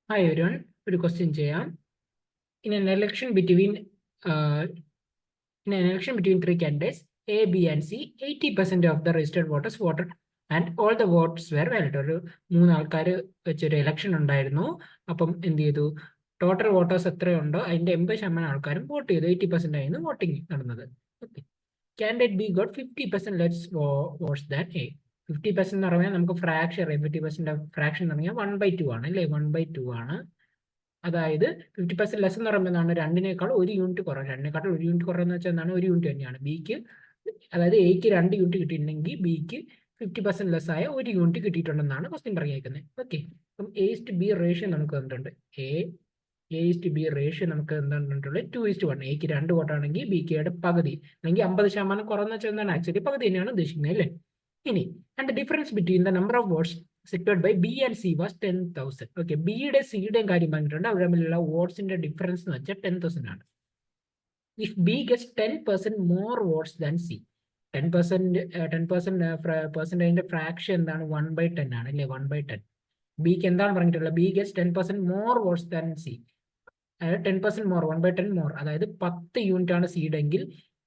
Hi everyone, ഒരു question ചെയ്യാം. In an election between uh, three candidates, A, B and C, 80% of the registered voters voted and all the votes were valid. ഒരു മൂന്ന് ആൾക്കാർ വെച്ചൊരു election ഉണ്ടായിരുന്നു. അപ്പം എന്ത് ചെയ്തു? ടോട്ടൽ വോട്ടേഴ്സ് എത്രയുണ്ടോ അതിന്റെ 80% ആൾക്കാരും വോട്ട് ചെയ്തു. 80% ആയിരുന്നു വോട്ടിംഗ് നടന്നത്. Okay. Candidate B got 50% less votes than A. 50% എന്ന് പറഞ്ഞാൽ നമുക്ക് ഫ്രാക്ഷൻ അറിയാം. 50% ഫ്രാക്ഷൻ എന്ന് പറഞ്ഞാൽ 1/2 ആണ് അല്ലേ? 1/2 ആണ്. അതായത് 50% ലെസ് എന്ന് പറയുമ്പോൾ എന്താണ്? രണ്ടിനേക്കാൾ 1 യൂണിറ്റ് കുറവ്. രണ്ടിനേക്കാൾ 1 യൂണിറ്റ് കുറവെന്ന് വെച്ചാൽ എന്താണ്? 1 യൂണിറ്റ് തന്നെയാണ്. ബിക്ക് അതായത് എക്ക് 2 യൂണിറ്റ് കിട്ടിയിട്ടുണ്ടെങ്കിൽ ബിക്ക് 50% ലെസ് ആയ 1 യൂണിറ്റ് കിട്ടിയിട്ടുണ്ടെന്നാണ് ക്വസ്റ്റ്യൻ പറഞ്ഞേക്കുന്നത്. ഓക്കെ. അപ്പം A:B റേഷ്യോ നമുക്ക് തന്നിട്ടുണ്ട്. A:B റേഷ്യോ നമുക്ക് എന്താണ്? 2:1. എക്ക് 2 വോട്ടാണെങ്കിൽ ബിക്ക് പകുതി അല്ലെങ്കിൽ 50% കുറവെന്ന് വെച്ചാൽ എന്താണ്? ആക്ച്വലി പകുതി തന്നെയാണ് ഉദ്ദേശിക്കുന്നത് അല്ലേ? ഇനി and difference between the number of votes secured by B and C was 10,000. Okay, ബിയുടെ സിയുടെയും കാര്യം പറഞ്ഞിട്ടുണ്ട്. അവർ തമ്മിലുള്ള വോട്ട്സിന്റെ ഡിഫറൻസ് എന്ന് വെച്ചാൽ 10,000 ആണ്. If B gets 10% more votes than C, 10% fraction എന്താണ്? 1/10 ആണ് അല്ലേ? 1/10. ബിക്ക് എന്താണ് പറഞ്ഞിട്ടുള്ളത്? B gets 10% more votes than C, അതായത് 10% മോർ, 1/10 മോർ, അതായത് 10 യൂണിറ്റ് ആണ് സിയുടെ എങ്കിൽ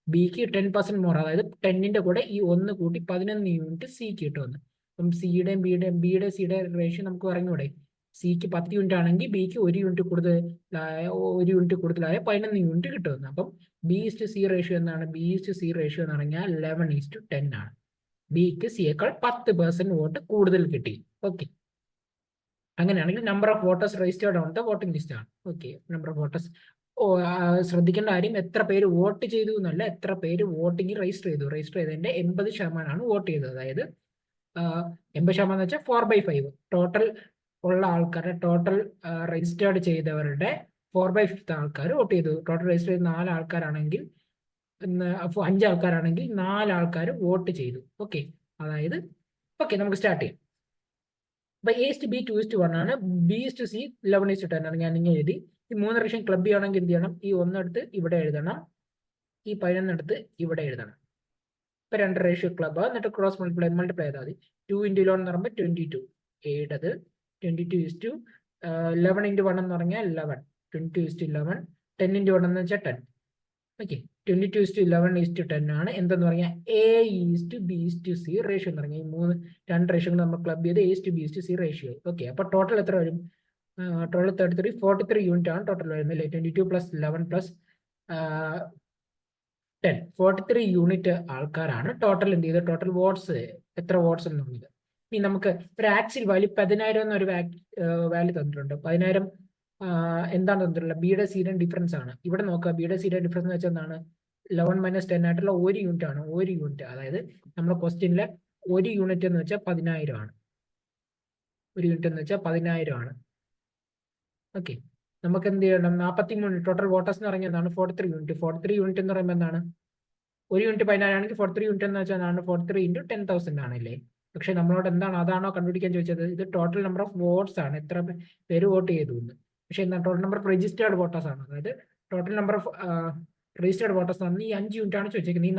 ബിക്ക് 10% മോർ, അതായത് 10ന്റെ കൂടെ ഈ 1 കൂട്ടി 11 യൂണിറ്റ് സിക്ക് കിട്ടുമെന്ന്. അപ്പം ബിയുടെ സിയുടെ റേഷ്യോ നമുക്ക് പറഞ്ഞൂടെ? സിക്ക് 10 യൂണിറ്റ് ആണെങ്കിൽ ബിക്ക് 1 യൂണിറ്റ് കൂടുതലായ 11 യൂണിറ്റ് കിട്ടുമെന്ന്. അപ്പം B:C റേഷ്യോ എന്താണ്? B:C റേഷ്യോ എന്ന് പറഞ്ഞാൽ 11:10 ആണ്. ബിക്ക് സിയേക്കാൾ 10% വോട്ട് കൂടുതൽ കിട്ടി. ഓക്കെ. അങ്ങനെയാണെങ്കിൽ number of voters registered on the voting list ആണ്. Okay, number of voters. ശ്രദ്ധിക്കേണ്ട കാര്യം എത്ര പേര് വോട്ട് ചെയ്തു എന്നല്ല, എത്ര പേര് വോട്ടിംഗ് രജിസ്റ്റർ ചെയ്തു. രജിസ്റ്റർ ചെയ്തതിന്റെ 80% വോട്ട് ചെയ്തത്. അതായത് 80% എന്ന് വെച്ചാൽ 4/5 ടോട്ടൽ ഉള്ള ആൾക്കാരുടെ, ടോട്ടൽ രജിസ്റ്റേർഡ് ചെയ്തവരുടെ 4/5 ആൾക്കാർ വോട്ട് ചെയ്തു. ടോട്ടൽ രജിസ്റ്റർ ചെയ്ത 4 ആൾക്കാരാണെങ്കിൽ 5 ആൾക്കാരാണെങ്കിൽ 4 ആൾക്കാർ വോട്ട് ചെയ്തു. ഓക്കെ, അതായത് ഓക്കെ, നമുക്ക് സ്റ്റാർട്ട് ചെയ്യാം. അപ്പൊ A:B 2:1 ആണ്. B:C 11:10 ആണ്. ഞാൻ ഇങ്ങനെ എഴുതി. ഈ 3 റേഷ്യോ ക്ലബ് ചെയ്യണമെങ്കിൽ എന്ത് ചെയ്യണം? ഈ 1 എടുത്ത് ഇവിടെ എഴുതണം, ഈ 11 എടുത്ത് ഇവിടെ എഴുതണം. ഇപ്പൊ 2 റേഷ്യോ ക്ലബ്, എന്നിട്ട് ക്രോസ് മൾട്ടിപ്ലൈ ചെയ്താൽ മതി. 2 × 11 എന്ന് പറയുമ്പോൾ 22. ഏടത് 22 11 × 1 എന്ന് പറഞ്ഞാൽ 11. 22:11. 10 × 1 എന്ന് വെച്ചാൽ 10. ഓക്കെ, 22:11:10 ആണ്. എന്തെന്ന് പറഞ്ഞാൽ A:B:C റേഷ്യോ എന്ന് പറഞ്ഞാൽ ഈ 2 റേഷ്യോ നമ്മൾ ക്ലബ് ചെയ്ത് A:B:C റേഷ്യോ. ഓക്കെ, അപ്പൊ ടോട്ടൽ എത്ര വരും? ടോട്ടൽ 43 യൂണിറ്റ് ആണ് ടോട്ടൽ വരുന്നത് അല്ലേ? 22 + 11 + 10, 43 യൂണിറ്റ് ആൾക്കാരാണ് ടോട്ടൽ എന്ത് ചെയ്ത് ടോട്ടൽ വോട്ട്സ്. എത്ര വോട്ട്സ് എന്നുള്ളത് ഇനി നമുക്ക് ഒരു ആക്ച്വൽ വാല്യൂ 10,000 എന്നൊരു വാല്യൂ തന്നിട്ടുണ്ട്. 10,000 എന്താണ് തന്നിട്ടുള്ളത്? ബിയുടെ സിയുടെ ഡിഫറൻസ് ആണ്. ഇവിടെ നോക്കുക, ബിയുടെ സിയുടെ ഡിഫറൻസ് എന്ന് വെച്ചാൽ എന്താണ്? 11 - 10 ആയിട്ടുള്ള 1 യൂണിറ്റ് ആണ്. 1 യൂണിറ്റ്, അതായത് നമ്മുടെ ക്വസ്റ്റ്യനിലെ 1 യൂണിറ്റ് എന്ന് വെച്ചാൽ 10,000 ആണ്. 1 യൂണിറ്റ് എന്ന് വെച്ചാൽ 10,000 ആണ്. ഓക്കെ, നമുക്ക് എന്ത് ചെയ്യണം? 43 ടോട്ടൽ വോട്ടേഴ്സ് എന്ന് പറഞ്ഞാൽ എന്താണ്? 43 യൂണിറ്റ്. 43 യൂണിറ്റ് എന്ന് പറയുമ്പോൾ എന്താണ്? 1 യൂണിറ്റ് 10,000 ആണെങ്കിൽ 43 യൂണിറ്റ് എന്ന് വെച്ചാൽ 43 × 10,000 ആണല്ലേ? പക്ഷെ നമ്മളോട് എന്താണ്, അതാണോ കണ്ടുപിടിക്കാൻ ചോദിച്ചത്? ഇത് ടോട്ടൽ നമ്പർ ഓഫ് വോട്ട്സ് ആണ്, എത്ര പേര് വോട്ട് ചെയ്തു എന്ന്. പക്ഷെ എന്താ? Total number of registered voters ആണ്. അതായത് total number of registered voters ആണ്. ഈ 5 യൂണിറ്റ് ആണ് ചോദിച്ചിരിക്കുന്നത്. ഈ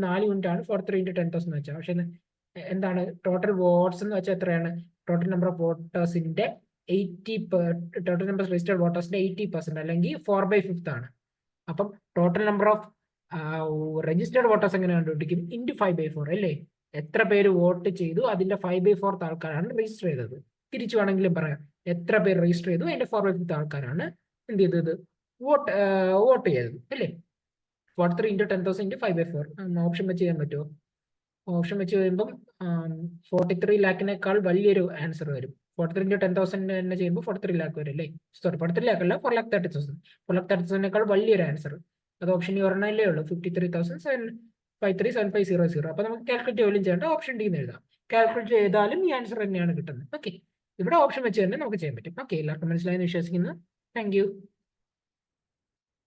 4 യൂണിറ്റ് ആണ് 43 × 10,000 എന്ന് വെച്ചാൽ. പക്ഷെ എന്താണ് ടോട്ടൽ വോട്ട്സ് എന്ന് വെച്ചാൽ എത്രയാണ്? ടോട്ടൽ നമ്പർ ഓഫ് വോട്ടേഴ്സിന്റെ 80, ടോട്ടൽ നമ്പർ രജിസ്റ്റേർഡ് വോട്ടേഴ്സിന്റെ 80% അല്ലെങ്കിൽ 4/5 ആണ്. അപ്പം total number of registered voters എങ്ങനെ കണ്ടുപിടിക്കും? ഇൻറ്റു 5/4 അല്ലേ? എത്ര പേര് വോട്ട് ചെയ്തു അതിന്റെ 5/4 ആൾക്കാരാണ് രജിസ്റ്റർ ചെയ്തത്. തിരിച്ചു വേണമെങ്കിലും പറയാം, എത്ര പേര് രജിസ്റ്റർ ചെയ്തു അതിന്റെ 4/5 ആൾക്കാരാണ് എന്ത് ചെയ്തത്? വോട്ട് ചെയ്തത് അല്ലേ? 43 × 10,000 × 5/4 ഓപ്ഷൻ വെച്ച് ചെയ്യാൻ പറ്റുമോ? ഓപ്ഷൻ വെച്ച് കഴിയുമ്പം 43 ലാഖിനേക്കാൾ വലിയൊരു ആൻസർ വരും. 43 × 10,000 തന്നെ ചെയ്യുമ്പോൾ 43 ലാഖ് വരും അല്ലേ? സോറി, 43 ലാഖ് അല്ല, 4,30,000. 4,30,000 വലിയൊരു ആൻസർ. അത് ഓപ്ഷൻ ഒരെണ്ണല്ലേ ഉള്ളൂ, 53,753,750. അപ്പൊ നമുക്ക് കാൽക്കുലേറ്റ് പോലും ചെയ്യേണ്ട, ഓപ്ഷൻ ഡി എന്ന് എഴുതാം. കാൽക്കുലേറ്റ് ചെയ്താലും ഈ ആൻസർ തന്നെയാണ് കിട്ടുന്നത്. ഓക്കെ, ഇവിടെ ഓപ്ഷൻ വെച്ച് തന്നെ നമുക്ക് ചെയ്യാൻ പറ്റും. ഓക്കെ, എല്ലാവർക്കും മനസ്സിലായെന്ന് വിശ്വസിക്കുന്നു. Thank you.